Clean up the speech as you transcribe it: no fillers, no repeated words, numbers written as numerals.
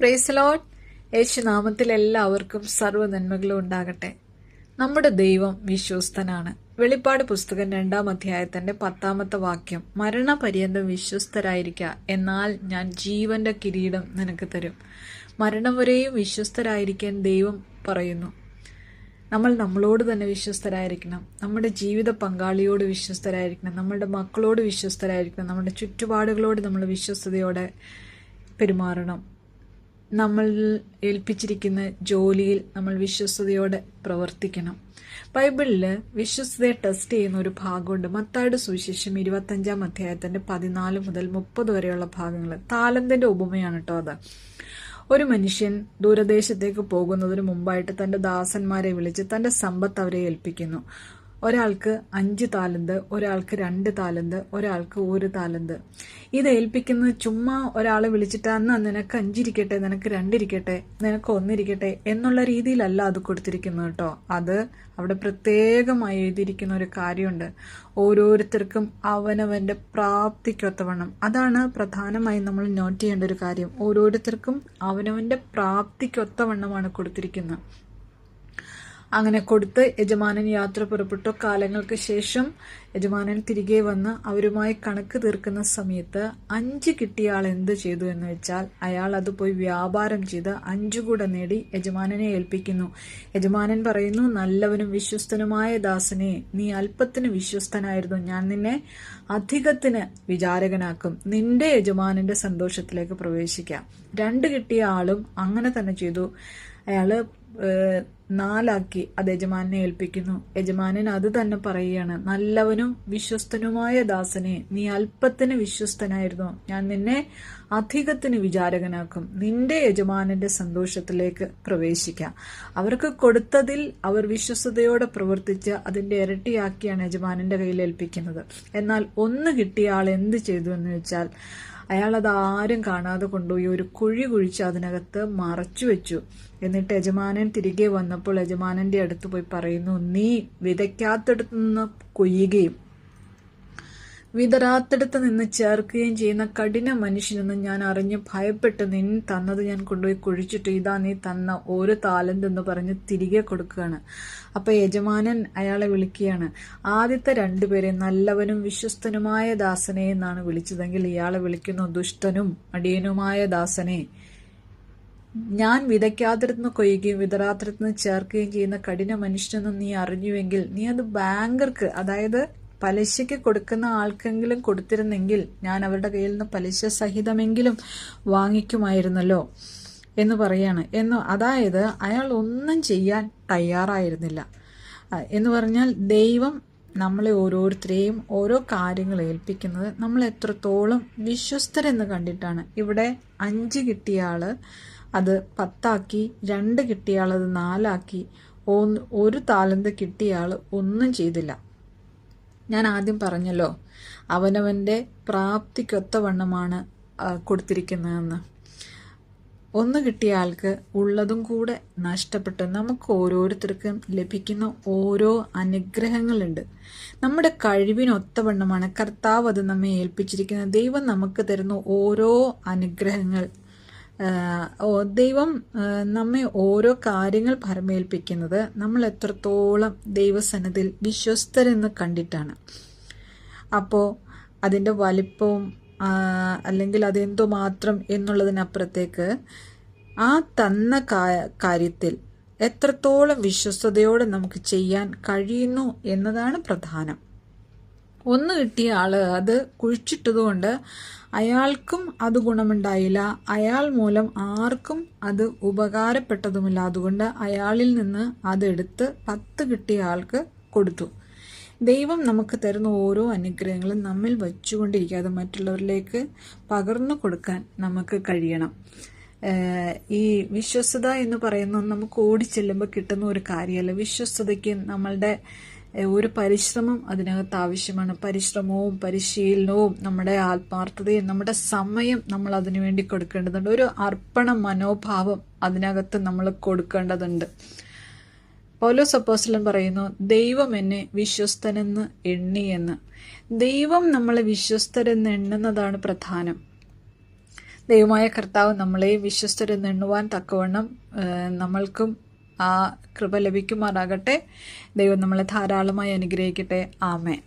Praise Lord. യേശുനാമത്തിൽ എല്ലാവർക്കും സർവ്വ നന്മകളും ഉണ്ടാകട്ടെ. നമ്മുടെ ദൈവം വിശ്വസ്തനാണ്. വെളിപ്പാട് പുസ്തകം 2-ാം അധ്യായത്തിന്റെ 10-ാമത്തെ വാക്യം, മരണപര്യന്തം വിശ്വസ്തരായിരിക്കുക, എന്നാൽ ഞാൻ ജീവന്റെ കിരീടം നിനക്ക് തരും. മരണം വരെയും വിശ്വസ്തരായിരിക്കാൻ ദൈവം പറയുന്നു. നമ്മൾ നമ്മളോട് തന്നെ വിശ്വസ്തരായിരിക്കണം. നമ്മുടെ ജീവിത പങ്കാളിയോട് വിശ്വസ്തരായിരിക്കണം. നമ്മളുടെ മക്കളോട് വിശ്വസ്തരായിരിക്കണം. നമ്മുടെ ചുറ്റുപാടുകളോട് നമ്മൾ വിശ്വസ്തയോടെ പെരുമാറണം. നമ്മൾ ഏൽപ്പിച്ചിരിക്കുന്ന ജോലിയിൽ നമ്മൾ വിശ്വസ്തയോടെ പ്രവർത്തിക്കണം. ബൈബിളിൽ വിശ്വസ്തയെ ടെസ്റ്റ് ചെയ്യുന്ന ഒരു ഭാഗമുണ്ട്. മത്തായിയുടെ സുവിശേഷം 25-ാം അധ്യായത്തിന്റെ 14 മുതൽ 30 വരെയുള്ള ഭാഗങ്ങൾ. താലന്തിന്റെ ഉപമയാണ് കേട്ടോ അത്. ഒരു മനുഷ്യൻ ദൂരദേശത്തേക്ക് പോകുന്നതിന് മുമ്പായിട്ട് തന്റെ ദാസന്മാരെ വിളിച്ച് തന്റെ സമ്പത്ത് അവരെ ഏൽപ്പിക്കുന്നു. ഒരാൾക്ക് 5 താലന്ത്, ഒരാൾക്ക് 2 താലന്ത്, ഒരാൾക്ക് 1 താലന്ത്. ഇത് ഏൽപ്പിക്കുന്നത് ചുമ്മാ ഒരാളെ വിളിച്ചിട്ട് നിനക്ക് 5 ഇരിക്കട്ടെ, നിനക്ക് 2 ഇരിക്കട്ടെ, നിനക്ക് 1 ഇരിക്കട്ടെ എന്നുള്ള രീതിയിലല്ല അത് കൊടുത്തിരിക്കുന്നത് കേട്ടോ. അത് അവിടെ പ്രത്യേകമായി എഴുതിയിരിക്കുന്ന ഒരു കാര്യമുണ്ട്. ഓരോരുത്തർക്കും അവനവന്റെ പ്രാപ്തിക്കൊത്തവണ്ണം. അതാണ് പ്രധാനമായി നമ്മൾ നോട്ട് ചെയ്യേണ്ട ഒരു കാര്യം. ഓരോരുത്തർക്കും അവനവന്റെ പ്രാപ്തിക്കൊത്തവണ്ണമാണ് കൊടുത്തിരിക്കുന്നത്. അങ്ങനെ കൊടുത്ത് യജമാനൻ യാത്ര പുറപ്പെട്ടു. കാലങ്ങൾക്ക് ശേഷം യജമാനൻ തിരികെ വന്ന് അവരുമായി കണക്ക് തീർക്കുന്ന സമയത്ത് 5 കിട്ടിയ ആൾ എന്ത് ചെയ്തു എന്ന് വെച്ചാൽ, അയാൾ അത് പോയി വ്യാപാരം ചെയ്ത് 5 കൂടെ നേടി യജമാനനെ ഏൽപ്പിക്കുന്നു. യജമാനൻ പറയുന്നു, നല്ലവനും വിശ്വസ്തനുമായ ദാസനെ, നീ അല്പത്തിന് വിശ്വസ്തനായിരുന്നു, ഞാൻ നിന്നെ അധികത്തിന് വിചാരകനാക്കും. നിന്റെ യജമാനന്റെ സന്തോഷത്തിലേക്ക് പ്രവേശിക്കാം. 2 കിട്ടിയ ആളും അങ്ങനെ തന്നെ ചെയ്തു. അയാള് 4 ആക്കി അത് യജമാനെ ഏൽപ്പിക്കുന്നു. യജമാനൻ അത് തന്നെ പറയുകയാണ്, നല്ലവനും വിശ്വസ്തനുമായ ദാസനെ, നീ അല്പത്തിന് വിശ്വസ്തനായിരുന്നു, ഞാൻ നിന്നെ അധികത്തിന് വിചാരകനാക്കും. നിന്റെ യജമാനന്റെ സന്തോഷത്തിലേക്ക് പ്രവേശിക്കാം. അവർക്ക് കൊടുത്തതിൽ അവർ വിശ്വസ്തയോടെ പ്രവർത്തിച്ച് അതിന്റെ ഇരട്ടിയാക്കിയാണ് യജമാനന്റെ കയ്യിൽ ഏൽപ്പിക്കുന്നത്. എന്നാൽ 1 കിട്ടിയ ആൾ എന്ത് ചെയ്തു എന്ന് വെച്ചാൽ, അയാൾ അത് ആരും കാണാതെ കൊണ്ടുപോയി ഒരു കുഴി കുഴിച്ച് അതിനകത്ത് മറച്ചു വെച്ചു. എന്നിട്ട് യജമാനൻ തിരികെ വന്നപ്പോൾ യജമാനന്റെ അടുത്ത് പോയി പറയുന്നു, നീ വിതയ്ക്കാത്തടത്ത് നിന്ന് കൊയ്യുകയും വിതറാത്തടത്ത് നിന്ന് ചേർക്കുകയും ചെയ്യുന്ന കഠിന മനുഷ്യനെന്ന് ഞാൻ അറിഞ്ഞ് ഭയപ്പെട്ട് നിൻ തന്നത് ഞാൻ കൊണ്ടുപോയി കുഴിച്ചിട്ട് ഇതാ നീ തന്ന 1 താലന്ത് എന്ന് പറഞ്ഞ് തിരികെ കൊടുക്കുകയാണ്. അപ്പൊ യജമാനൻ അയാളെ വിളിക്കുകയാണ്. ആദ്യത്തെ 2 പേരെ നല്ലവനും വിശ്വസ്തനുമായ ദാസനെ എന്നാണ് വിളിച്ചതെങ്കിൽ, ഇയാളെ വിളിക്കുന്നു ദുഷ്ടനും അടിയനുമായ ദാസനെ. ഞാൻ വിതയ്ക്കാത്തിടത്തുനിന്ന് കൊയ്യുകയും വിതറാത്തിടത്തുനിന്ന് ചേർക്കുകയും ചെയ്യുന്ന കഠിന മനുഷ്യനെന്ന് നീ അറിഞ്ഞുവെങ്കിൽ, നീ അത് ബാങ്കർക്ക്, അതായത് പലിശയ്ക്ക് കൊടുക്കുന്ന ആൾക്കെങ്കിലും കൊടുത്തിരുന്നെങ്കിൽ ഞാൻ അവരുടെ കയ്യിൽ നിന്ന് പലിശ സഹിതമെങ്കിലും വാങ്ങിക്കുമായിരുന്നല്ലോ എന്ന് പറയാണ്. അതായത് അയാൾ ഒന്നും ചെയ്യാൻ തയ്യാറായിരുന്നില്ല എന്ന് പറഞ്ഞാൽ, ദൈവം നമ്മളെ ഓരോരുത്തരെയും ഓരോ കാര്യങ്ങൾ ഏൽപ്പിക്കുന്നത് നമ്മൾ എത്രത്തോളം വിശ്വസ്തരെന്ന് കണ്ടിട്ടാണ്. ഇവിടെ 5 കിട്ടിയ ആള് അത് 10 ആക്കി, 2 കിട്ടിയ ആൾ അത് 4 ആക്കി, 1 താലന്ത് കിട്ടിയ ആള് ഒന്നും ചെയ്തില്ല. ഞാൻ ആദ്യം പറഞ്ഞല്ലോ, അവനവന്റെ പ്രാപ്തിക്കൊത്തവണ്ണമാണ് കൊടുത്തിരിക്കുന്നതെന്ന്. 1 കിട്ടിയ ആൾക്ക് ഉള്ളതും കൂടെ നഷ്ടപ്പെട്ട്. നമുക്ക് ഓരോരുത്തർക്കും ലഭിക്കുന്ന ഓരോ അനുഗ്രഹങ്ങളുണ്ട്. നമ്മുടെ കഴിവിനൊത്തവണ്ണമാണ് കർത്താവ് അത് നമ്മെ ഏൽപ്പിച്ചിരിക്കുന്നത്. ദൈവം നമുക്ക് തരുന്ന ഓരോ അനുഗ്രഹങ്ങൾ, ദൈവം നമ്മെ ഓരോ കാര്യങ്ങൾ ഭരമേൽപ്പിക്കുന്നത് നമ്മൾ എത്രത്തോളം ദൈവസന്നിധിയിൽ വിശ്വസ്തരെന്ന് കണ്ടിട്ടാണ്. അപ്പോൾ അതിൻ്റെ വലിപ്പവും അല്ലെങ്കിൽ അതെന്തുമാത്രം എന്നുള്ളതിനപ്പുറത്തേക്ക് ആ തന്ന കാര്യത്തിൽ എത്രത്തോളം വിശ്വസ്തയോടെ നമുക്ക് ചെയ്യാൻ കഴിയുന്നു എന്നതാണ് പ്രധാനം. 1 കിട്ടിയ ആള് അത് കുഴിച്ചിട്ടതുകൊണ്ട് അയാൾക്കും അത് ഗുണമുണ്ടായില്ല, അയാൾ മൂലം ആർക്കും അത് ഉപകാരപ്പെട്ടതുമില്ല. അതുകൊണ്ട് അയാളിൽ നിന്ന് അതെടുത്ത് 10 കിട്ടിയ ആൾക്ക് കൊടുത്തു. ദൈവം നമുക്ക് തരുന്ന ഓരോ അനുഗ്രഹങ്ങളും നമ്മിൽ വച്ചുകൊണ്ടിരിക്കാതെ മറ്റുള്ളവരിലേക്ക് പകർന്നു കൊടുക്കാൻ നമുക്ക് കഴിയണം. ഈ വിശ്വസ്തത എന്ന് പറയുന്നത് നമുക്ക് ഓടിച്ചെല്ലുമ്പോൾ കിട്ടുന്ന ഒരു കാര്യമല്ല. വിശ്വസ്തതയ്ക്ക് നമ്മളുടെ ഒരു പരിശ്രമം അതിനകത്ത് ആവശ്യമാണ്. പരിശ്രമവും പരിശീലനവും നമ്മുടെ ആത്മാർത്ഥതയും നമ്മുടെ സമയം നമ്മൾ അതിനു വേണ്ടി കൊടുക്കേണ്ടതുണ്ട്. ഒരു അർപ്പണ മനോഭാവം അതിനകത്ത് നമ്മൾ കൊടുക്കേണ്ടതുണ്ട്. പൗലോസ് അപ്പോസ്തലൻ പറയുന്നു, ദൈവം എന്നെ വിശ്വസ്തനെന്ന് എണ്ണിയെന്ന്. ദൈവം നമ്മളെ വിശ്വസ്തരെന്ന് എണ്ണുന്നതാണ് പ്രധാനം. ദൈവമായ കർത്താവ് നമ്മളെ വിശ്വസ്തരെന്ന് എണ്ണുവാൻ തക്കവണ്ണം നമ്മൾക്കും ആ കൃപ ലഭിക്കുമാറാകട്ടെ. ദൈവം നമ്മളെ ധാരാളമായി അനുഗ്രഹിക്കട്ടെ. ആമേൻ.